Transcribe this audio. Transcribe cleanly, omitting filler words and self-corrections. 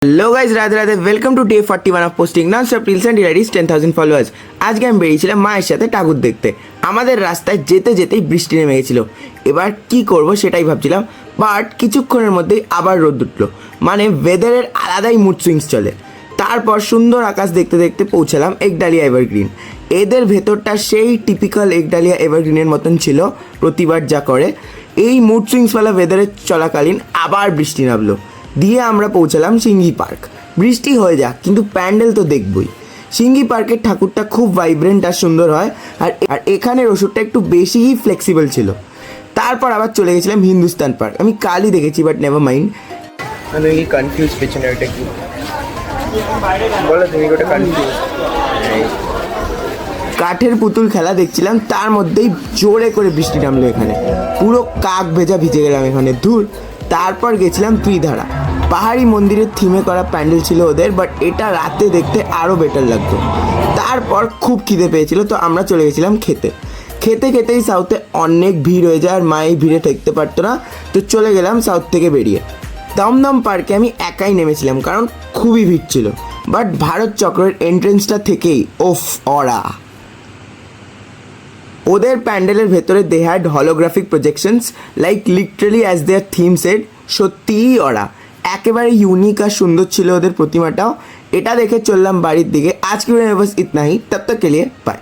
Hello guys, Radhe Radhe. Welcome to day 41 of posting non stop reels and ডিলারিজ 10,000 followers. আজকে আমি বেরিয়েছিলাম মায়ের সাথে ঠাকুর দেখতে। আমাদের রাস্তায় যেতে যেতেই বৃষ্টি নেমে গেছিল। এবার কি করব সেটাই ভাবছিলাম, বাট কিছুক্ষণের মধ্যেই আবার রোদ উঠলো। মানে ওয়েদারের আলাদাই মুড সুইংস চলে। তারপর সুন্দর আকাশ দেখতে দেখতে পৌঁছালাম একডালিয়া এভারগ্রিন। এদের ভেতরটা সেই টিপিক্যাল একডালিয়া এভারগ্রিনের মতন ছিল প্রতিবার যা করে। এই মুড সুইংসওয়ালা ওয়েদারে চলাকালীন আবার বৃষ্টি নামলো, দিয়ে আমরা পৌঁছালাম সিঙ্গি পার্ক। বৃষ্টি হয়ে যাক, কিন্তু প্যান্ডেল তো দেখবই। সিঙ্গি পার্কের ঠাকুরটা খুব ভাইব্রেন্ট আর সুন্দর হয়, আর এখানের ওষুধটা একটু বেশিই ফ্লেক্সিবল ছিল। তারপর আবার চলে গেছিলাম হিন্দুস্তান পার্ক। আমি কালই দেখেছি, বাট নেভার মাইন্ড। আমি কনফিউজ পেছনে ওটা কি বলো, তুমি ওটা কনফিউজ। কাঠের পুতুল খেলা দেখছিলাম, তার মধ্যেই জোরে করে বৃষ্টি নামলো। এখানে পুরো কাক ভেজা ভিজে গেলাম এখানে, ধুর। তারপর গেছিলাম ত্রিধারা। পাহাড়ি মন্দিরের থিমে করা প্যান্ডেল ছিল ওদের, বাট এটা রাতে দেখতে আরও বেটার লাগতো। তারপর খুব খিদে পেয়েছিল, তো আমরা চলে গেছিলাম খেতেই সাউথে অনেক ভিড় হয়ে যায়, আর মা এই ভিড়ে থাকতে পারতো না, তো চলে গেলাম সাউথ থেকে বেরিয়ে। দমদম পার্কে আমি একাই নেমেছিলাম, কারণ খুবই ভিড় ছিল। বাট ভারত চক্রের এন্ট্রেন্সটা থেকেই ওফ অরা। ওদের প্যান্ডেলের ভেতরে they had holographic projections, like literally as their theme said। সত্যিই ওরা একেবারে ইউনিক আর সুন্দর ছিল ওদের প্রতিমাটাও। এটা দেখে চললাম বাড়ির দিকে। আজকে বাস ইতনা হি, তব তক কে লিয়ে বাই।